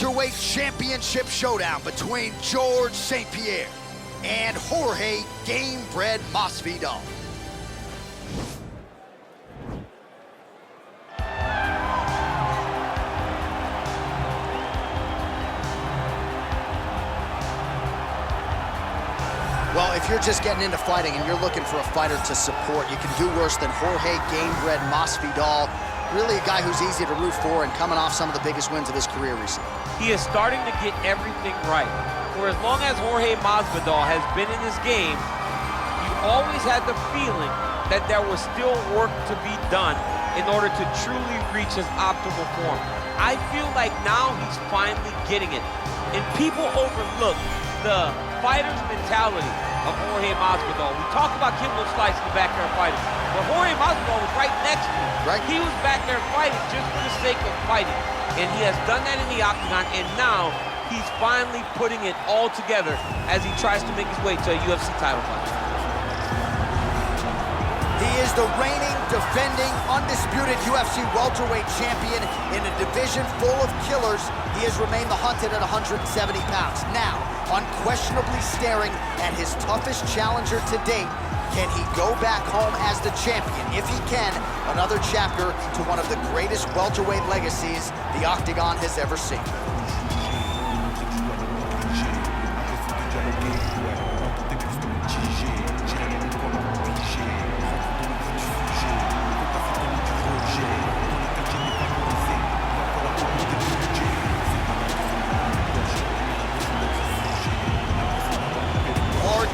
welterweight championship showdown between George St-Pierre and Jorge Gamebred Masvidal. Well, if you're just getting into fighting and you're looking for a fighter to support, you can do worse than Jorge Gamebred Masvidal. Really a guy who's easy to root for and coming off some of the biggest wins of his career recently. He is starting to get everything right. For as long as Jorge Masvidal has been in this game, you always had the feeling that there was still work to be done in order to truly reach his optimal form. I feel like now he's finally getting it. And people overlook the fighter's mentality of Jorge Masvidal. We talk about Kimbo Slice in the back there fighting, but Jorge Masvidal was right next to him. Right. He was back there fighting just for the sake of fighting. And he has done that in the octagon, and now he's finally putting it all together as he tries to make his way to a UFC title fight. He is the reigning, defending, undisputed UFC welterweight champion in a division full of killers. He has remained the hunted at 170 pounds. Now, unquestionably staring at his toughest challenger to date. Can he go back home as the champion? If he can, another chapter to one of the greatest welterweight legacies the Octagon has ever seen.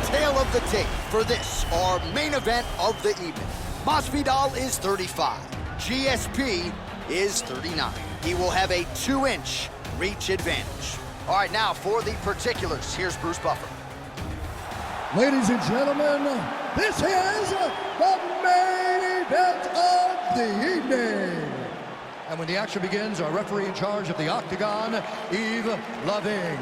Tale of the tape for this, our main event of the evening. Masvidal is 35. GSP is 39. He will have a 2-inch reach advantage. All right, now for the particulars, here's Bruce Buffer. Ladies and gentlemen, this is the main event of the evening. And when the action begins, our referee in charge of the Octagon, Yves Loving.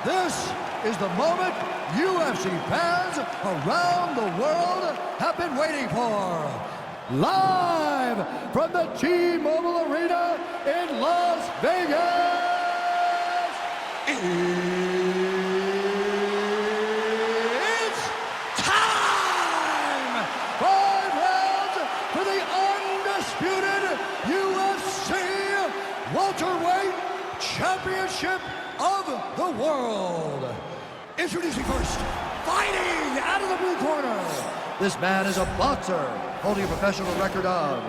This is the moment UFC fans around the world have been waiting for. Live from the T-Mobile Arena in Las Vegas. It's time! 5 rounds for the undisputed UFC welterweight championship of the world. Introducing first, fighting out of the blue corner. This man is a boxer, holding a professional record of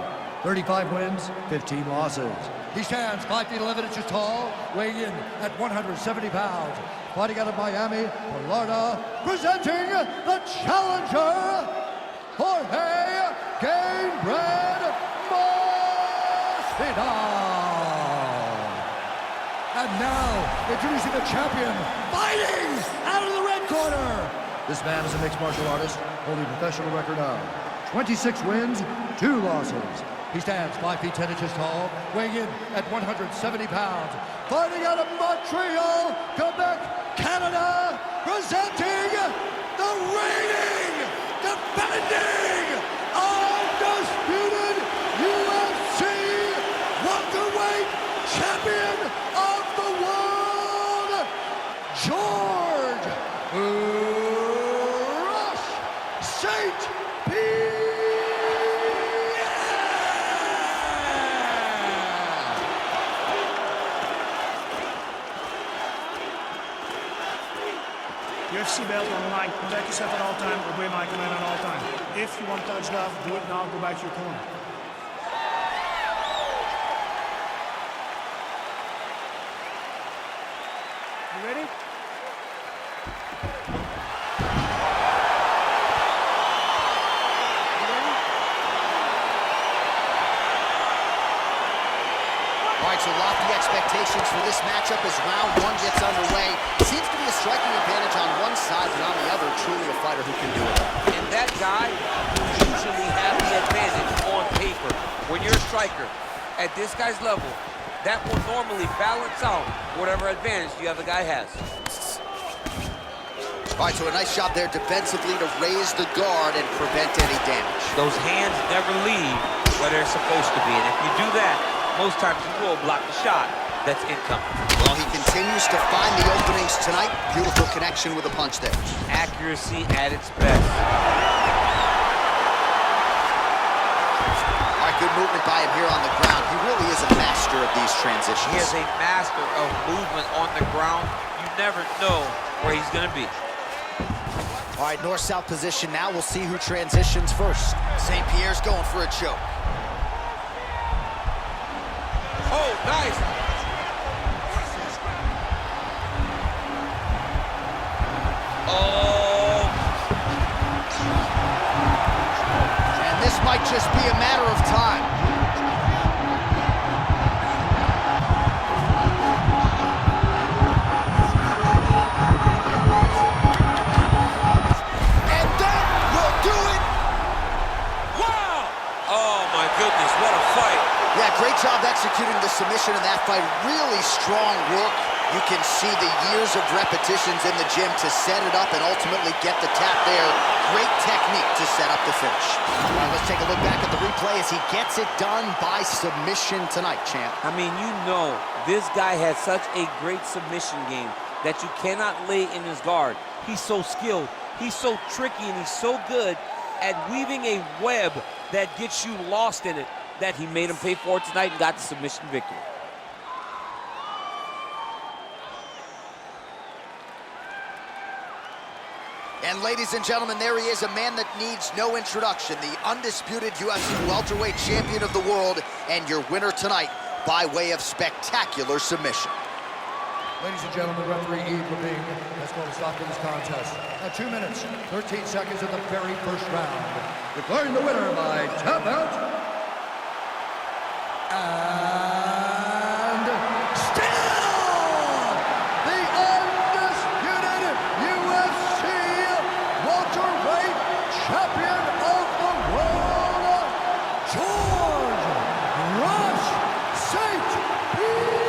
35 wins, 15 losses. He stands 5 feet 11 inches tall, weighing in at 170 pounds. Fighting out of Miami, Florida, presenting the challenger, Jorge Gamebred Masvidal. And now, introducing the champion, fighting out of the red corner. This man is a mixed martial artist, holding a professional record of 26 wins, 2 losses. He stands 5 feet 10 inches tall, weighing in at 170 pounds. Fighting out of Montreal, Quebec, Canada, presenting the reigning, defending, undisputed UFC welterweight champion of the world, George Rush St-Pierre. UFC belt on the line, protect yourself at all time, obey my command at all time. If you want to touch love, do it now, go back to your corner. You ready? All right, so lofty expectations for this matchup as round 1 gets underway. Seems to be a striking advantage on one side, but on the other, truly a fighter who can do it. And that guy usually has the advantage on paper. When you're a striker at this guy's level, that will normally balance out whatever advantage the other guy has. All right, so a nice job there defensively to raise the guard and prevent any damage. Those hands never leave where they're supposed to be. And if you do that, most times you will block the shot that's incoming. Well, he continues to find the openings tonight. Beautiful connection with a punch there. Accuracy at its best. All right, good movement by him here on the ground. He really is a master of these transitions. He is a master of movement on the ground. You never know where he's going to be. All right, north-south position now. We'll see who transitions first. St-Pierre's going for a choke. Oh, nice. Oh. And this might just be a matter of time. And that will do it. Wow. Oh, my goodness, what a fight. Yeah, great job executing the submission in that fight. Really strong work. You can see the years of repetitions in the gym to set it up and ultimately get the tap there. Great technique to set up the finish. All right, let's take a look back at the replay as he gets it done by submission tonight, champ. I mean, you know, this guy has such a great submission game that you cannot lay in his guard. He's so skilled, he's so tricky, and he's so good at weaving a web that gets you lost in it that he made him pay for it tonight and got the submission victory. And ladies and gentlemen, there he is, a man that needs no introduction, the undisputed UFC welterweight champion of the world, and your winner tonight by way of spectacular submission. Ladies and gentlemen, referee E. Levine has called a stop to this contest at 2 minutes, 13 seconds of the very first round. Declaring the winner by tap out. And still the undisputed UFC welterweight champion of the world, Jorge St-Pierre.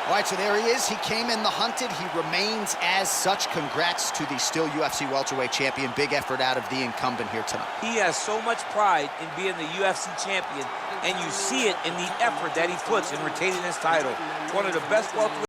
All right, so there he is. He came in the hunted. He remains as such. Congrats to the still UFC welterweight champion. Big effort out of the incumbent here tonight. He has so much pride in being the UFC champion, and you see it in the effort that he puts in retaining his title. One of the best welterweight